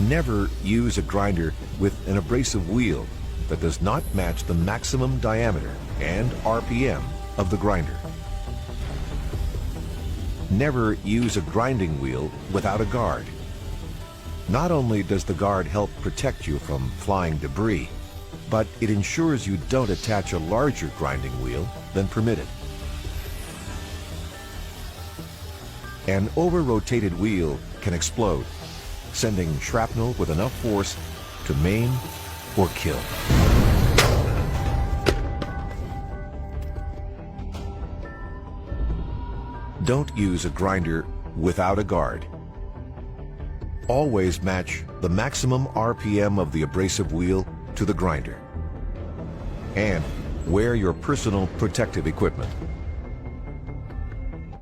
Never use a grinder with an abrasive wheel that does not match the maximum diameter and RPM of the grinder. Never use a grinding wheel without a guard. Not only does the guard help protect you from flying debris, but it ensures you don't attach a larger grinding wheel than permitted. An over-rotated wheel can explode, sending shrapnel with enough force to maim or kill. Don't use a grinder without a guard. Always match the maximum RPM of the abrasive wheel to the grinder. And wear your personal protective equipment.